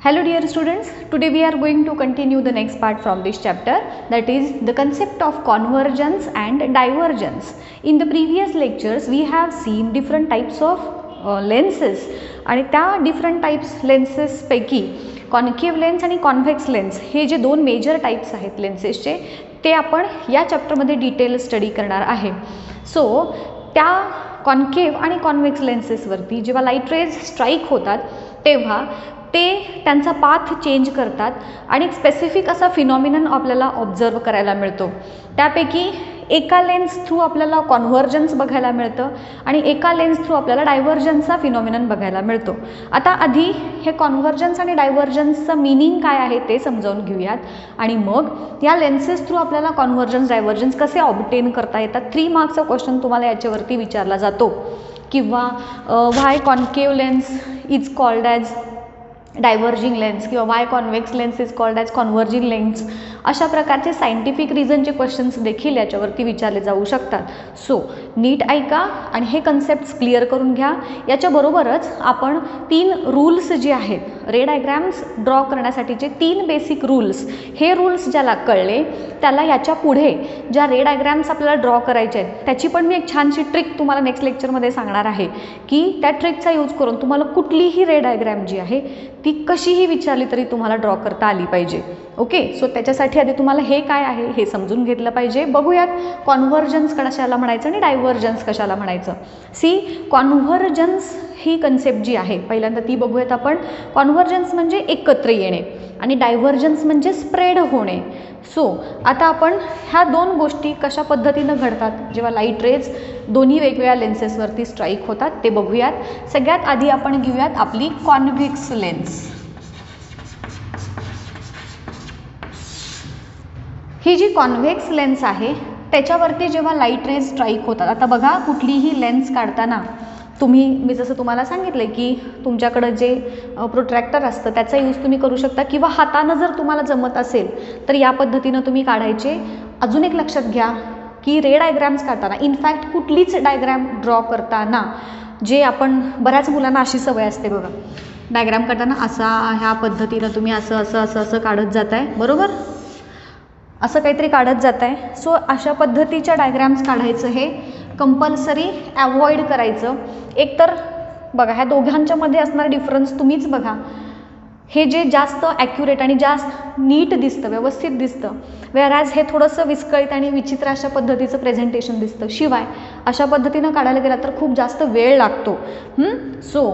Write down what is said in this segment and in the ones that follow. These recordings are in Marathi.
Hello dear students, today we are going to continue the next part from this chapter, that is the concept of convergence and divergence. In the previous lectures we have seen different types of lenses आणि त्या different types lenses पैकी कॉन्केव लेन्स आणि कॉन्व्हेक्स लेन्स हे जे दोन मेजर टाइप्स आहेत लेन्सेसचे ते आपण या चॅप्टरमध्ये डिटेल स्टडी करणार आहे. सो त्या कॉन्केव आणि कॉन्व्हेक्स लेन्सेसवरती जेव्हा लाईट रेज स्ट्राईक होतात तेव्हा ते त्यांचा पाथ चेंज करतात आणि स्पेसिफिक असा फिनॉमिनन आपल्याला ऑब्झर्व करायला मिळतो. त्यापैकी एका लेन्स थ्रू आपल्याला कॉन्व्हर्जन्स बघायला मिळतं आणि एका लेन्स थ्रू आपल्याला डायव्हर्जन्सचा फिनॉमिनन बघायला मिळतो. आता आधी हे कॉन्व्हर्जन्स आणि डायव्हर्जन्सचं मीनिंग काय आहे ते समजावून घेऊयात आणि मग या लेन्सेस थ्रू आपल्याला कॉन्व्हर्जन्स डायव्हर्जन्स कसे ऑब्टेन करता येतात. 3 मार्क्सचा क्वेश्चन तुम्हाला याच्यावरती विचारला जातो. किंवा why concave lens is called as diverging lens किंवा why convex lens is called as converging lens, अशा प्रकारचे सायंटिफिक रिझनचे क्वेश्चन्स देखील याच्यावरती विचारले जाऊ शकतात. सो नीट ऐका आणि हे कन्सेप्ट्स क्लिअर करून घ्या. याच्याबरोबरच आपण 3 रूल्स जे आहेत रे डायग्रॅम्स ड्रॉ करण्यासाठीचे 3 बेसिक रूल्स, हे रूल्स ज्याला कळले त्याला याच्या पुढे ज्या रे डायग्रॅम्स आपल्याला ड्रॉ करायचे आहेत त्याची पण मी एक छानशी ट्रिक तुम्हाला नेक्स्ट लेक्चरमध्ये सांगणार आहे की त्या ट्रिकचा यूज करून तुम्हाला कुठलीही रे डायग्रॅम जी आहे ती कशीही विचारली तरी तुम्हाला ड्रॉ करता आली पाहिजे. ओके, सो त्याच्यासाठी आधी तुम्हाला हे काय आहे हे समजून घेतलं पाहिजे. बघूयात कॉन्व्हर्जन्स कशाला म्हणायचं आणि डायव्हर्जन्स कशाला म्हणायचं. सी, कॉन्व्हर्जन्स ही कन्सेप्ट जी आहे पहिल्यांदा ती बघूयात आपण. कॉन्व्हर्जन्स म्हणजे एकत्र येणे आणि डायव्हर्जन्स म्हणजे स्प्रेड होणे. सो आता आपण ह्या 2 गोष्टी कशा पद्धतीनं घडतात जेव्हा लाईट रेज दोन्ही वेगवेगळ्या लेन्सेसवरती स्ट्राईक होतात ते बघूयात. सगळ्यात आधी आपण घेऊयात आपली कॉन्व्हेक्स लेन्स. ही जी कॉन्व्हेक्स लेन्स आहे त्याच्यावरती जेव्हा लाईट रेज स्ट्राईक होतात, आता बघा कुठलीही लेन्स काढताना तुम्ही, मी जसं तुम्हाला सांगितलं की तुमच्याकडं जे प्रोट्रॅक्टर असतं त्याचा यूज तुम्ही करू शकता किंवा हातानं जर तुम्हाला जमत असेल तर या पद्धतीनं तुम्ही काढायचे. अजून एक लक्षात घ्या की रे डायग्रॅम्स काढताना, इनफॅक्ट कुठलीच डायग्रॅम ड्रॉ करताना जे आपण, बऱ्याच मुलांना अशी सवय असते बघा, डायग्रॅम काढताना असा ह्या पद्धतीनं तुम्ही असं असं असं असं काढत जात आहे, बरोबर, असं काहीतरी काढत जात आहे. सो अशा पद्धतीच्या डायग्रॅम्स काढायचं हे कंपल्सरी अवॉइड करायचं. एकतर बघा ह्या दोघांच्या मध्ये असणारा डिफरन्स तुम्हीच बघा. हे जे जास्त ॲक्युरेट आणि जास्त नीट दिसतं, व्यवस्थित दिसतं, वेअरॅज हे थोडंसं विस्कळीत आणि विचित्र अशा पद्धतीचं प्रेझेंटेशन दिसतं. शिवाय अशा पद्धतीनं काढायला गेला तर खूप जास्त वेळ लागतो. सो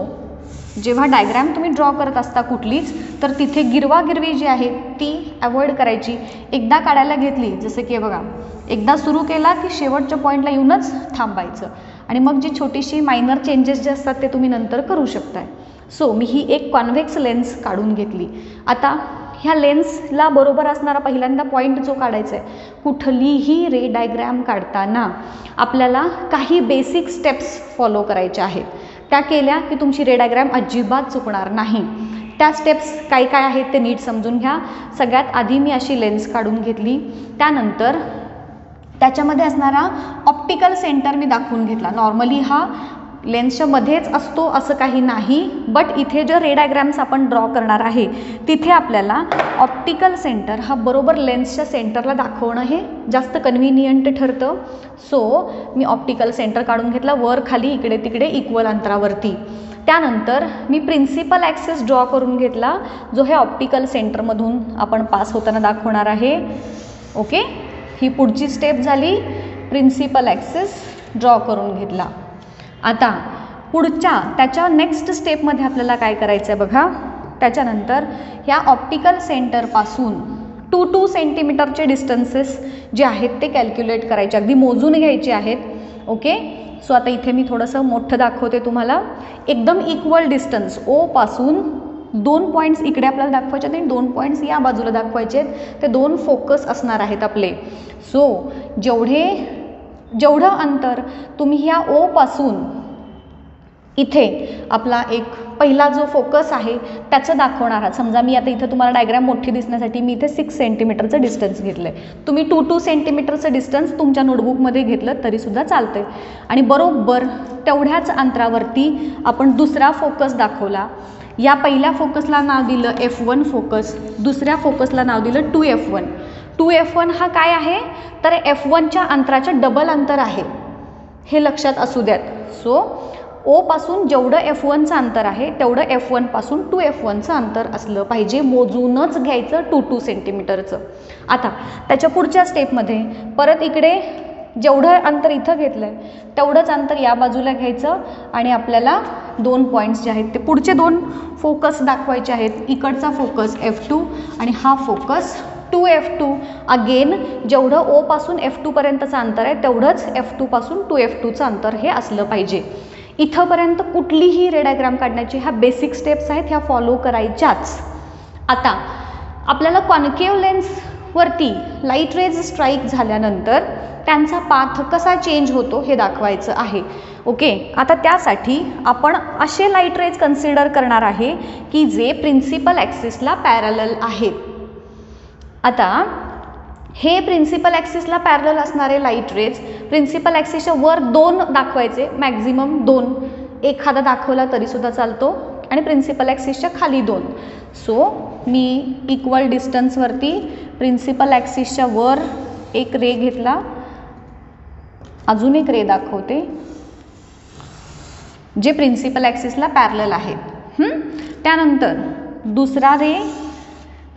जेव्हा डायग्रॅम तुम्ही ड्रॉ करत असता कुठलीच, तर तिथे गिरवागिरवी जी आहे ती अवॉइड करायची. एकदा काढायला घेतली, जसं की बघा, एकदा सुरू केला की शेवटच्या पॉईंटला येऊनच थांबायचं आणि मग जी छोटीशी मायनर चेंजेस जे असतात ते तुम्ही नंतर करू शकताय. सो मी ही एक कॉन्व्हेक्स लेन्स काढून घेतली. आता ह्या लेन्सला बरोबर असणारा पहिल्यांदा पॉईंट जो काढायचा आहे, कुठलीही रे डायग्रॅम काढताना आपल्याला काही बेसिक स्टेप्स फॉलो करायच्या आहेत. त्या केल्या की तुमची रे डायग्रॅम अजिबात चुकणार नाही. त्या स्टेप्स काय काय आहेत ते नीट समजून घ्या. सगळ्यात आधी मी अशी लेन्स काढून घेतली. त्यानंतर त्याच्यामध्ये असणारा ऑप्टिकल सेंटर मी दाखवून घेतला. नॉर्मली हा लेन्सच्या मध्येच असतो असं काही नाही, बट इथे जे रे डायग्रॅम्स आपण ड्रॉ करणार आहे तिथे आपल्याला ऑप्टिकल सेंटर हा बरोबर लेन्सच्या सेंटरला दाखवणं हे जास्त कन्व्हिनियंट ठरतं. सो मी ऑप्टिकल सेंटर काढून घेतला, वर खाली इकडे तिकडे इक्वल अंतरावरती. त्यानंतर मी प्रिन्सिपल ॲक्सिस ड्रॉ करून घेतला, जो हे ऑप्टिकल सेंटरमधून आपण पास होताना दाखवणार आहे. ओके, ही पुढची स्टेप झाली. प्रिन्सिपल ॲक्सिस ड्रॉ करून घेतला. आता पुढच्या त्याच्या नेक्स्ट स्टेपमध्ये आपल्याला काय करायचं आहे बघा. त्याच्यानंतर ह्या ऑप्टिकल सेंटरपासून 2 सेंटीमीटरचे डिस्टन्सेस जे आहेत ते कॅल्क्युलेट करायचे, अगदी मोजून घ्यायचे आहेत. ओके, सो आता इथे मी थोडंसं मोठं दाखवते तुम्हाला. एकदम इक्वल डिस्टन्स ओ पासून 2 पॉईंट्स इकडे आपल्याला दाखवायचे आहेत आणि 2 पॉईंट्स या बाजूला दाखवायचे आहेत. ते 2 फोकस असणार आहेत आपले. सो जेवढं अंतर तुम्ही ह्या ओ पासून इथे आपला एक पहिला जो फोकस आहे त्याचं दाखवणार आहात. समजा मी आता इथं तुम्हाला डायग्रॅम मोठी दिसण्यासाठी मी इथे 6 सेंटीमीटरचं डिस्टन्स घेतलं आहे. तुम्ही 2 सेंटीमीटरचं डिस्टन्स तुमच्या नोटबुकमध्ये घेतलं तरीसुद्धा चालतं आहे. आणि बरोबर तेवढ्याच अंतरावरती आपण दुसरा फोकस दाखवला. या पहिल्या फोकसला नाव दिलं F1 फोकस, दुसऱ्या फोकसला नाव दिलं 2F1. 2F1 हा काय आहे तर F1च्या अंतराच्या डबल अंतर आहे, हे लक्षात असू द्यात. सो O पासून जेवढं F1चं अंतर आहे तेवढं F1 पासून 2F1चं अंतर असलं पाहिजे, मोजूनच घ्यायचं 2-2 सेंटीमीटरचं. आता त्याच्या पुढच्या स्टेपमध्ये परत इकडे जेवढं अंतर इथं घेतलं आहे तेवढंच अंतर या बाजूला घ्यायचं आणि आपल्याला 2 पॉईंट्स जे आहेत ते पुढचे 2 फोकस दाखवायचे आहेत. इकडचा फोकस F2 आणि हा फोकस 2F2. अगेन जेवढं O पासून F2 पर्यंतचं अंतर आहे तेवढंच F2 पासून 2F2चं अंतर हे असलं पाहिजे. इथंपर्यंत कुठलीही रे डायग्राम काढण्याची ह्या बेसिक स्टेप्स आहेत, ह्या फॉलो करायच्याच. आता आपल्याला कॉन्केव लेन्सवरती लाईट रेज स्ट्राईक झाल्यानंतर त्यांचा पाथ कसा चेंज होतो हे दाखवायचं आहे. ओके, आता त्यासाठी आपण असे लाईट रेज कन्सिडर करणार आहे की जे प्रिन्सिपल ॲक्सिसला पॅरलल आहेत. आता हे प्रिन्सिपल ॲक्सिसला पॅरलल असणारे लाईट रेज प्रिन्सिपल ॲक्सिसच्या वर 2 दाखवायचे, मॅक्झिमम 2, एखादा दाखवला तरीसुद्धा चालतो, आणि प्रिन्सिपल ॲक्सिसच्या खाली 2. सो मी इक्वल डिस्टन्सवरती प्रिन्सिपल ॲक्सिसच्या वर एक रे घेतला, अजून एक रे दाखवते जे प्रिन्सिपल ॲक्सिसला पॅरलल आहेत. त्यानंतर दुसरा रे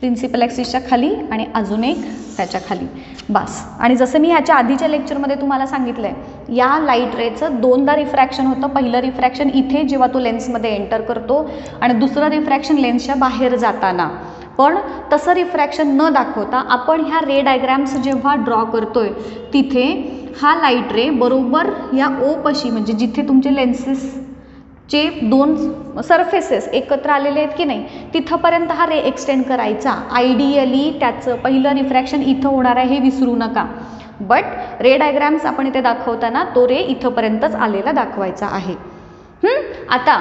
प्रिन्सिपल ॲक्सिसच्या खाली आणि अजून एक त्याच्या खाली, बस. आणि जसं मी ह्याच्या आधीच्या लेक्चरमध्ये तुम्हाला सांगितलं आहे, या लाईट रेचं 2दा रिफ्रॅक्शन होतं. पहिलं रिफ्रॅक्शन इथे जेव्हा तो लेन्समध्ये एंटर करतो आणि दुसरं रिफ्रॅक्शन लेन्सच्या बाहेर जाताना. पण तसं रिफ्रॅक्शन न दाखवता आपण ह्या रे डायग्रॅम्स जेव्हा ड्रॉ करतोय तिथे हा लाईट रे बरोबर या O पाशी, म्हणजे जिथे तुमचे लेन्सेसचे 2 सरफेसेस एकत्र आलेले आहेत की नाही, तिथंपर्यंत हा रे एक्सटेंड करायचा. आयडियली त्याचं पहिलं रिफ्रॅक्शन इथं होणार आहे हे विसरू नका, बट रे डायग्रॅम्स आपण इथे दाखवताना तो रे इथंपर्यंतच आलेला दाखवायचा आहे. आता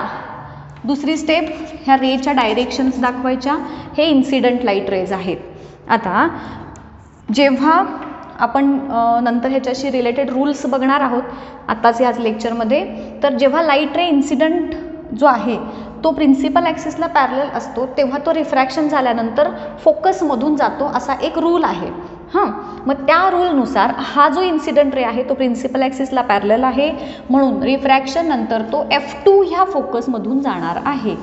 दुसरी स्टेप, ह्या रेच्या डायरेक्शन्स दाखवायच्या. हे इन्सिडंट लाईट रेज आहेत. आता जेव्हा आपण नंतर ह्याच्याशी रिलेटेड रूल्स बघणार आहोत आत्ताच ह्याच लेक्चरमध्ये, तर जेव्हा लाईट रे इन्सिडंट जो आहे तो प्रिन्सिपल ॲक्सिसला पॅरलल असतो तेव्हा तो रिफ्रॅक्शन झाल्यानंतर फोकसमधून जातो असा एक रूल आहे. मग त्या रूलनुसार हा जो इन्सिडंट रे आहे तो प्रिन्सिपल ॲक्सिसला पॅरलल आहे, म्हणून रिफ्रॅक्शन नंतर तो F2 ह्या फोकसमधून जाणार आहे.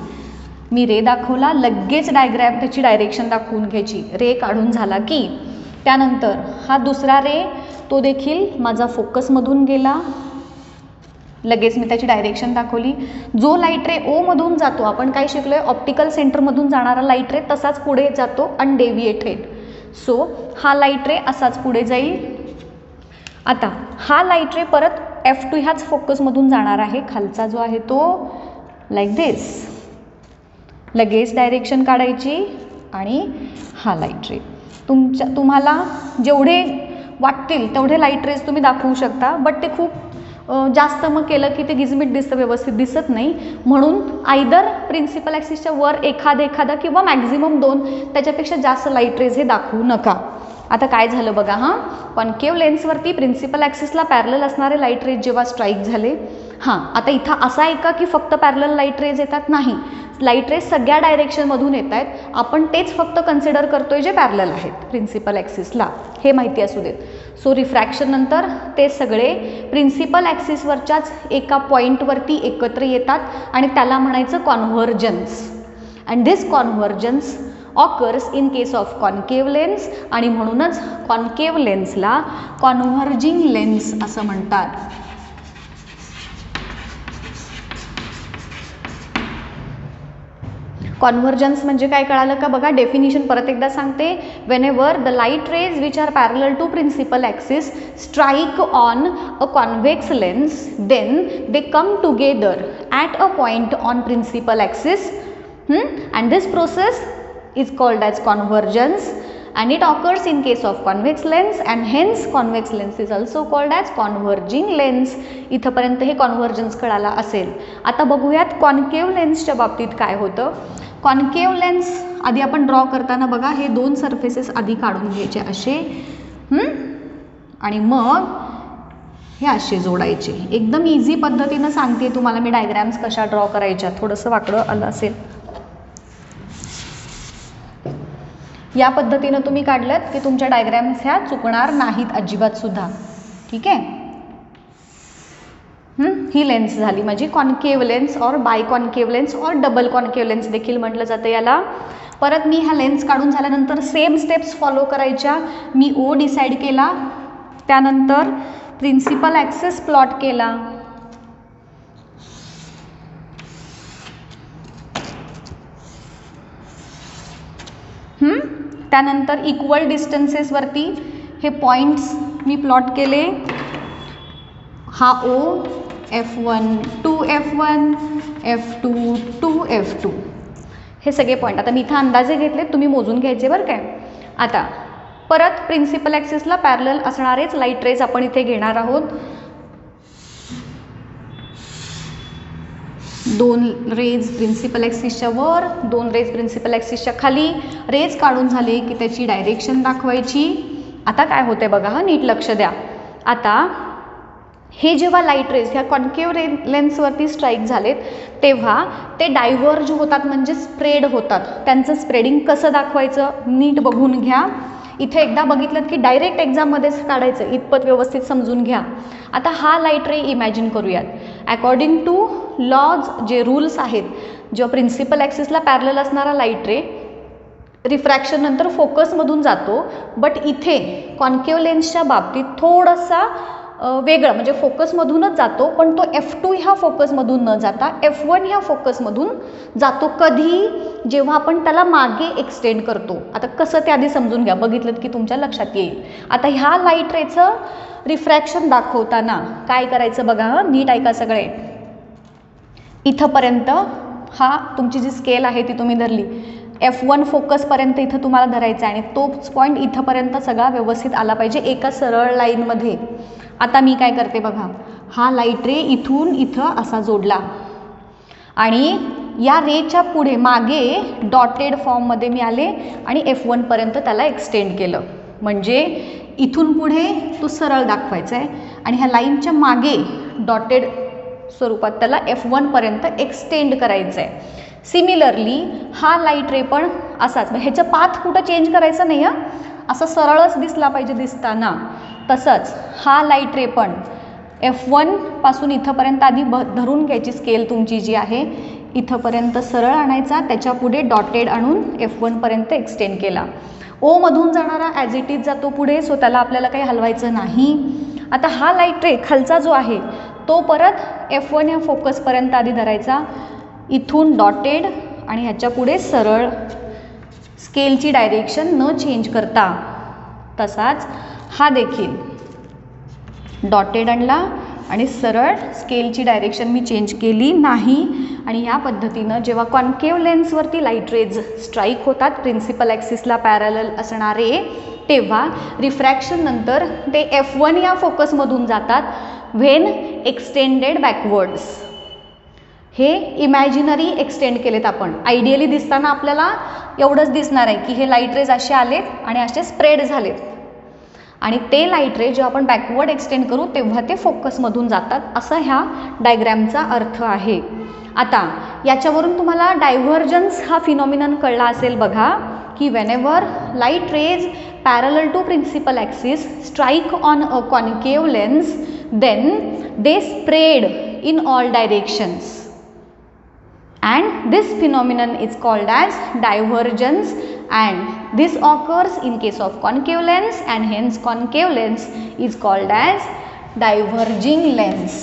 मी रे दाखवला, लगेच त्याची डायरेक्शन दाखवून घ्यायची. रे काढून झाला की त्यानंतर हा दुसरा रे तो देखील माझा फोकसमधून गेला, लगेच मी त्याची डायरेक्शन दाखवली. जो लाईट रे O मधून जातो, आपण काय शिकलो आहे, ऑप्टिकल सेंटरमधून जाणारा लाईट रे तसाच पुढे जातो अनडेविएटेड. सो हा लाईट रे असाच पुढे जाईल. आता हा लाईट रे परत F2 ह्याच फोकसमधून जाणार आहे, खालचा जो आहे तो लाईक दिस. लगेच डायरेक्शन काढायची आणि हा लाईट रे तुम्हाला जेवढे वाटतील तेवढे लाईट रेज तुम्ही दाखवू शकता, बट ते खूप जास्त मग केलं की ते गिजमिट दिसतं, व्यवस्थित दिसत नाही. म्हणून आयदर प्रिन्सिपल ॲक्सिसच्या वर एखादा किंवा मॅक्झिमम 2, त्याच्यापेक्षा जास्त लाईट रेज हे दाखवू नका. आता काय झालं बघा, कॉन्केव लेन्सवरती प्रिन्सिपल ॲक्सिसला पॅरलल असणारे लाईट रेज जेव्हा स्ट्राईक झाले, आता इथं असा आहे का की फक्त पॅरलल लाईट रेज येतात? नाही, लाईट रेज सगळ्या डायरेक्शनमधून येत आहेत. आपण तेच फक्त कन्सिडर करतोय जे पॅरलल आहेत प्रिन्सिपल ॲक्सिसला, हे माहिती असू देत. सो रिफ्रॅक्शन नंतर ते सगळे प्रिन्सिपल ॲक्सिसवरच्याच एका पॉईंटवरती एकत्र येतात आणि त्याला म्हणायचं convergence. And this convergence occurs in case of concave lens, आणि म्हणूनच कॉन्केव लेन्सला कॉन्व्हर्जिंग लेन्स असं म्हणतात. कॉन्व्हर्जन्स म्हणजे काय कळालं का बघा, डेफिनिशन परत एकदा सांगते. Whenever the light rays which are parallel to principal axis strike on a convex lens, then they come together at a point on principal axis, and this process is called as convergence, and it occurs in case of convex lens, and hence convex lens is also called as converging lens. इथपर्यंत हे कॉन्व्हर्जन्स कळाला असेल. आता बघूयात कॉन्केव लेन्सच्या बाबतीत काय होतं. कॉन्केव लेन्स आधी आपण ड्रॉ करताना बघा, हे 2 सरफेसेस आधी काढून घ्यायचे असे, आणि मग हे असे जोडायचे. एकदम इझी पद्धतीनं सांगते तुम्हाला मी डायग्रॅम्स कशा ड्रॉ करायच्या. थोडंसं वाकडं आलं असेल या पद्धतीनं तुम्ही काढलं की तुमच्या डायग्रॅम्स ह्या चुकणार नाहीत अजिबात सुद्धा. ठीक आहे. ही लेन्स झाली माझी कॉन्केव्ह लेन्स और बाय कॉन्केव्ह लेन्स और डबल कॉन्केव्ह लेन्स देखील म्हटलं जातं याला. परत मी ह्या लेन्स काढून झाल्यानंतर सेम स्टेप्स फॉलो करायच्या. मी ओ डिसाईड केला, त्यानंतर प्रिन्सिपल ॲक्सिस प्लॉट केला, त्यानंतर इक्वल डिस्टन्सेसवरती हे पॉईंट्स मी प्लॉट केले. हा ओ F1 to F1 F2 to F2 हे सगळे पॉईंट आता मी इथं अंदाजे घेतले, तुम्ही मोजून घ्यायचे बरं काय. आता परत प्रिन्सिपल ॲक्सिसला पॅरलल असणारेच लाईट रेज आपण इथे घेणार आहोत. 2 रेज प्रिन्सिपल ॲक्सिसच्या वर, 2 रेज प्रिन्सिपल ॲक्सिसच्या खाली. रेज काढून झाले की त्याची डायरेक्शन दाखवायची. आता काय होते बघा, हा नीट लक्ष द्या. आता हे जेव्हा लाईट रेज ह्या कॉन्केव्ह लेन्सवरती स्ट्राईक झालेत तेव्हा ते डायव्हर्ज होतात, म्हणजे स्प्रेड होतात. त्यांचं स्प्रेडिंग कसं दाखवायचं नीट बघून घ्या. इथे एकदा बघितलं की डायरेक्ट एक्झाममध्येच काढायचं, इतपत व्यवस्थित समजून घ्या. आता हा लाईट रे इमॅजिन करूयात. अकॉर्डिंग टू लॉज जे रूल्स आहेत, जेव्हा प्रिन्सिपल ॲक्सिसला पॅरलल असणारा लाईट रे रिफ्रॅक्शन नंतर फोकसमधून जातो, बट इथे कॉन्केव्ह लेन्सच्या बाबतीत थोडासा वेगळं, म्हणजे फोकसमधूनच जातो, पण तो F2 ह्या फोकसमधून न जाता F1 ह्या फोकसमधून जातो. कधी, जेव्हा आपण त्याला मागे एक्सटेंड करतो. आता कसं ते आधी समजून घ्या, बघितलं की तुमच्या लक्षात येईल. आता ह्या लाईट रेचं रिफ्रॅक्शन दाखवताना काय करायचं बघा, नीट ऐका सगळे. इथंपर्यंत हा तुमची जी स्केल आहे ती तुम्ही धरली, F1 फोकसपर्यंत इथं तुम्हाला धरायचं आहे, आणि तोच पॉईंट इथंपर्यंत सगळा व्यवस्थित आला पाहिजे एका सरळ लाईनमध्ये. आता मी काय करते बघा, हा लाईट रे इथून इथं असा जोडला, आणि या रेच्या पुढे मागे डॉटेड फॉर्ममध्ये मी आले आणि F1 पर्यंत त्याला एक्सटेंड केलं. म्हणजे इथून पुढे तो सरळ दाखवायचा आहे, आणि ह्या लाईनच्या मागे डॉटेड स्वरूपात त्याला F1 पर्यंत एक्सटेंड करायचं आहे. सिमिलरली हा लाईट रे पण असाच, ह्याचं पाथ कुठं चेंज करायचं नाही हं, असा सरळच दिसला पाहिजे दिसताना. तसंच हा लाईट रे पण F1 पासून इथंपर्यंत आधी धरून घ्यायची स्केल तुमची जी आहे, इथंपर्यंत सरळ आणायचा, त्याच्या पुढे डॉटेड आणून F1 पर्यंत एक्सटेंड केला. ओ मधून जाणारा ॲज इट इज जातो पुढे, सो त्याला आपल्याला काही हलवायचं नाही. आता हा लाईट रे खालचा जो आहे तो परत F1 ह्या फोकसपर्यंत आधी धरायचा, इथून डॉटेड आणि ह्याच्या पुढे सरळ, स्केलची डायरेक्शन न चेंज करता. तसाच हा देखील डॉटेड आणला आणि सरळ, स्केलची डायरेक्शन मी चेंज केली नाही. आणि या पद्धतीनं जेव्हा कॉन्केव्ह लेन्सवरती लाईट रेज स्ट्राईक होतात प्रिन्सिपल ॲक्सिसला पॅरलल असणारे, तेव्हा रिफ्रॅक्शन नंतर ते F1 या फोकसमधून जातात व्हेन एक्सटेंडेड बॅकवर्ड्स. हे इमॅजिनरी एक्सटेंड केलेत आपण. आयडियली दिसताना आपल्याला एवढंच दिसणार आहे की हे लाईट रेज असे आलेत आणि असे स्प्रेड झालेत, आणि ते लाईट रे जेव्हा आपण बॅकवर्ड एक्सटेंड करू तेव्हा ते फोकसमधून जातात, असा ह्या डायग्रॅमचा अर्थ आहे. आता याच्यावरून तुम्हाला डायव्हर्जन्स हा फिनॉमिनन कळला असेल बघा, की whenever light rays parallel to principal axis strike on a concave lens, then they spread in all directions, and this phenomenon is called as divergence, and this occurs in case of concave lens, and hence concave lens is called as diverging lens.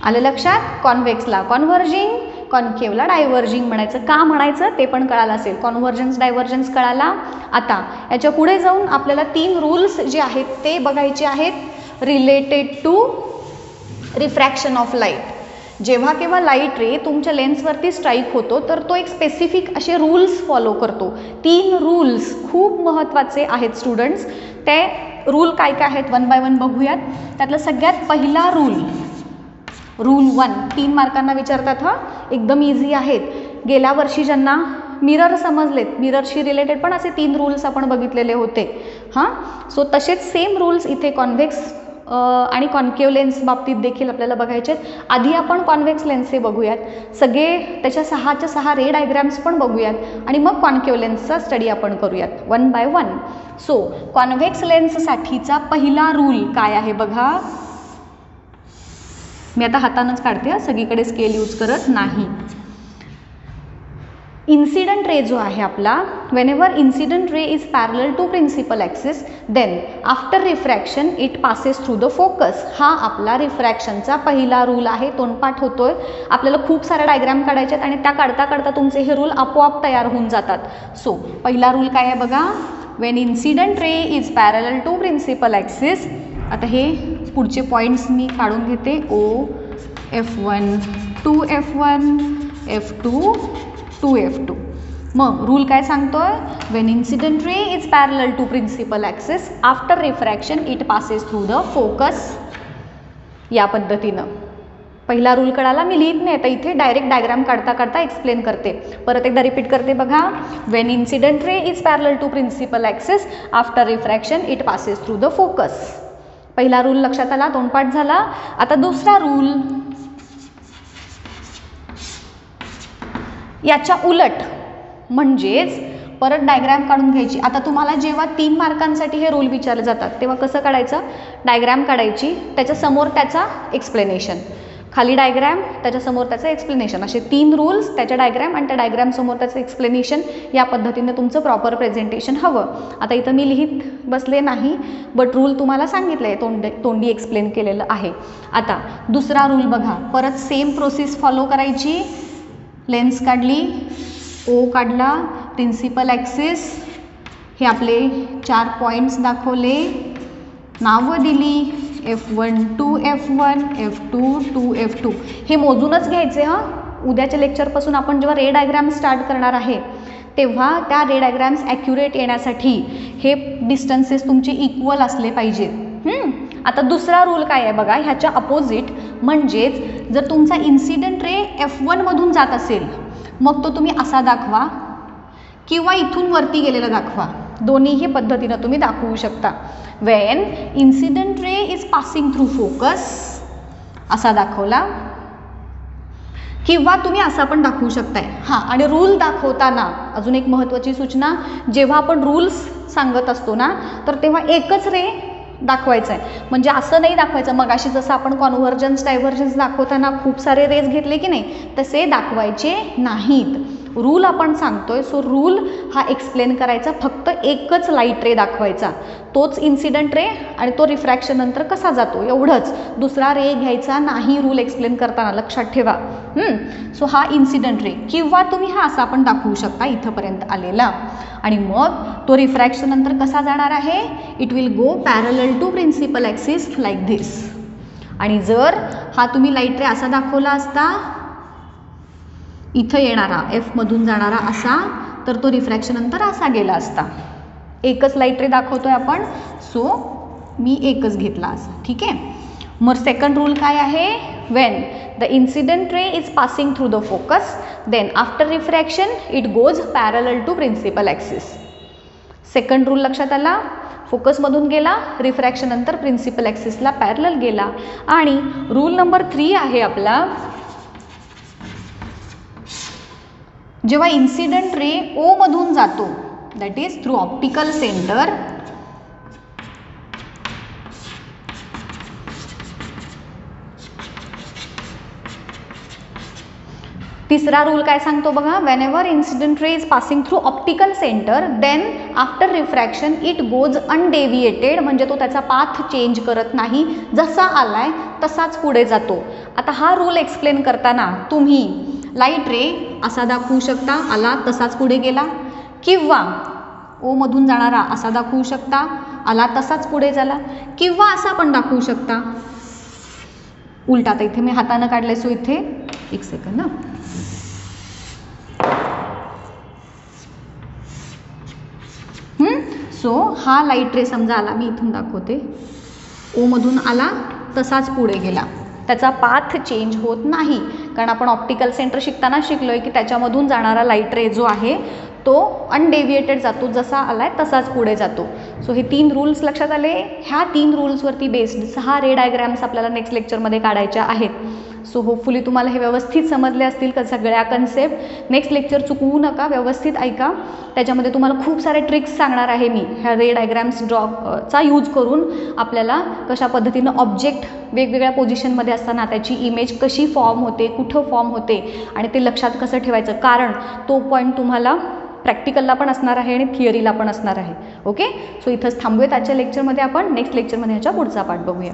आलं लक्षात? कॉन्व्हेक्सला कॉन्व्हर्जिंग, कॉन्केव्हला डायव्हर्जिंग म्हणायचं. का म्हणायचं ते पण कळालं असेल. कॉन्व्हर्जन्स डायव्हर्जन्स कळाला. आता याच्या पुढे जाऊन आपल्याला 3 रूल्स जे आहेत ते बघायचे आहेत related to refraction of light. जेव्हा केव्हा लाईट रे तुमच्या लेन्सवरती स्ट्राईक होतो तर तो एक स्पेसिफिक असे रूल्स फॉलो करतो. 3 रूल्स खूप महत्त्वाचे आहेत स्टुडंट्स. ते रूल काय काय आहेत वन बाय वन बघूयात. त्यातला सगळ्यात पहिला रूल 1 3 मार्कांना विचारतात. हा एकदम इझी आहेत. गेल्या वर्षी ज्यांना मिरर समजलेत, मिररशी रिलेटेड पण असे 3 रूल्स आपण बघितलेले होते. हां, सो तसेच सेम रूल्स इथे कॉन्व्हेक्स आणि कॉन्केव्ह लेन्स बाबतीत देखील आपल्याला बघायचे आहेत. आधी आपण कॉन्व्हेक्स लेन्सचे बघूयात, सगळे त्याच्या 6च्या 6 रे डायग्राम्स पण बघूयात आणि मग कॉन्केव्ह लेन्सचा स्टडी आपण करूयात one by one. So convex लेन्ससाठीचा पहिला रूल काय आहे बघा. मी आता हातानंच काढते, सगळीकडे स्केल यूज करत नाही. इन्सिडेंट रे जो आहे आपला, whenever incident ray is parallel to principal axis then after refraction it passes through the focus. हा आपला रिफ्रॅक्शनचा पहिला रूल आहे. तोंडपाठ होतोय, आपल्याला खूप सारे डायग्राम काढायचे आहेत आणि त्या काढता काढता तुमचे हे रूल आपोआप तयार होऊन जातात. सो पहिला रूल काय आहे बघा, when incident ray is parallel to principal axis. आता हे पुढचे पॉईंट्स मी काढून घेते. O F1 2F1 F2 2F2. मग रूल काय सांगतोय, when incident ray is parallel to principal axis after refraction it passes through the focus. या पद्धतीनं पहिला रूल कळाला. मी लिहित नाही आता इथे, डायरेक्ट डायग्राम काढता काढता एक्सप्लेन करते. परत एकदा रिपीट करते बघा. when incident ray is parallel to principal axis after refraction it passes through the focus. पहिला रूल लक्षात आला, तोंडपाठ झाला. आता दुसरा रूल याच्या उलट, म्हणजेच परत डायग्राम काढून घ्यायची. आता तुम्हाला जेव्हा 3 मार्कांसाठी हे रूल विचारले जातात तेव्हा कसं काढायचं, डायग्राम काढायची, त्याच्यासमोर त्याचा एक्सप्लेनेशन, खाली डायग्राम, त्याच्यासमोर त्याचं एक्सप्लेनेशन, असे 3 रूल्स, त्याच्या डायग्राम आणि त्या डायग्रामसमोर त्याचं एक्सप्लेनेशन. या पद्धतीने तुमचं प्रॉपर प्रेझेंटेशन हवं. आता इथं मी लिहित बसले नाही, बट रूल तुम्हाला सांगितलं आहे, तोंडी एक्सप्लेन केलेलं आहे. आता दुसरा रूल बघा, परत सेम प्रोसेस फॉलो करायची. लेन्स काढली, ओ काढला, प्रिन्सिपल ॲक्सिस, हे आपले 4 पॉईंट्स दाखवले, नावं दिली, F1 2F1 F2 2F2. हे मोजूनच घ्यायचे हां. उद्याच्या लेक्चरपासून आपण जेव्हा रे डायग्राम स्टार्ट करणार आहे तेव्हा त्या रे डायग्राम्स ॲक्युरेट येण्यासाठी हे डिस्टन्सेस तुमचे इक्वल असले पाहिजेत. आता दुसरा रूल काय आहे बघा, ह्याच्या अपोजिट, म्हणजेच जर तुमचा इन्सिडेंट रे F1 मधून जात असेल मग तो तुम्ही असा दाखवा किंवा इथून वरती गेलेला दाखवा. दोन्हीही पद्धतीनं तुम्ही दाखवू शकता. when incident ray is passing through focus असा दाखवला किंवा तुम्ही असा पण दाखवू शकताय. हां, आणि रूल दाखवताना अजून एक महत्त्वाची सूचना, जेव्हा आपण रूल्स सांगत असतो ना तर तेव्हा एकच रे दाखवायचं आहे, म्हणजे असं नाही दाखवायचं. मगाशी जसं आपण कॉन्व्हर्जन्स डायव्हर्जन्स दाखवताना खूप सारे रेज घेतले की नाही, तसे दाखवायचे नाहीत. रूल आपण सांगतोय, सो रूल हा एक्सप्लेन करायचा, फक्त एकच लाईट रे दाखवायचा, तोच इन्सिडेंट रे आणि तो रिफ्रॅक्शन नंतर कसा जातो एवढंच, दुसरा रे घ्यायचा नाही रूल एक्सप्लेन करताना, लक्षात ठेवा. सो हा इन्सिडेंट रे, किंवा तुम्ही हा असा पण दाखवू शकता इथंपर्यंत आलेला, आणि मग तो रिफ्रॅक्शन नंतर कसा जाणार आहे, it will go parallel to principal axis like this. आणि जर हा तुम्ही लाईट रे असा दाखवला असता, इथं येणारा एफ मधून जाणारा असा, तर तो रिफ्रॅक्शन नंतर असा गेला असता. एकच लाईट रे दाखवतोय आपण, सो मी एकच घेतला असा. ठीक आहे. मग सेकंड रूल काय आहे, when the incident ray is passing through the focus then after refraction it goes parallel to principal axis. Second rule लक्षात आला, फोकसमधून गेला, रिफ्रॅक्शन नंतर प्रिन्सिपल ॲक्सिसला पॅरलल गेला. आणि रूल नंबर 3 आहे आपला, जेव्हा इन्सिडेंट रे ओ मधून जातो, that is through optical centre, तिसरा रूल काय सांगतो बघा, whenever incident ray is passing through optical centre then after refraction it goes undeviated, म्हणजे तो त्याचा पाथ चेंज करत नाही, जसा आलाय तसाच पुढे जातो. आता हा रूल एक्सप्लेन करताना तुम्ही लाईट रे असा दाखवू शकता, आला तसाच पुढे गेला, किंवा ओ मधून जाणारा असा दाखवू शकता, आला तसाच पुढे झाला, किंवा असा पण दाखवू शकता उलटा. तर इथे मी हातानं काढले, सो इथे एक सेकंद. सो हा लाईट रे समजा आला, मी इथून दाखवते, ओ मधून आला तसाच पुढे गेला, त्याचा पाथ चेंज होत नाही, कारण आपण ऑप्टिकल सेंटर शिकताना शिकलोय की त्याच्यामधून जाणारा लाईट रे जो आहे तो अनडेविएटेड जातो, जसा आला आहे तसाच पुढे जातो. सो हे 3 रूल्स लक्षात आले. ह्या 3 रूल्सवरती बेस्ड 6 रे डायग्राम्स आपल्याला नेक्स्ट लेक्चरमध्ये काढायच्या आहेत. सो होपफुली तुम्हाला हे व्यवस्थित समजले असतील का सगळ्या कन्सेप्ट. नेक्स्ट लेक्चर चुकवू नका, व्यवस्थित ऐका. त्याच्यामध्ये तुम्हाला खूप सारे ट्रिक्स सांगणार आहे मी ह्या रे डायग्राम्स चा यूज करून आपल्याला कशा पद्धतीनं ऑब्जेक्ट वेगवेगळ्या पोझिशनमध्ये असताना त्याची इमेज कशी फॉर्म होते, कुठं फॉर्म होते आणि ते लक्षात कसं ठेवायचं, कारण तो पॉईंट तुम्हाला प्रॅक्टिकलला पण असणार आहे आणि थिअरीला पण असणार आहे. ओके, सो इथंच थांबूयात आजच्या लेक्चरमध्ये. आपण नेक्स्ट लेक्चरमध्ये ह्याच्या पुढचा पार्ट बघूया.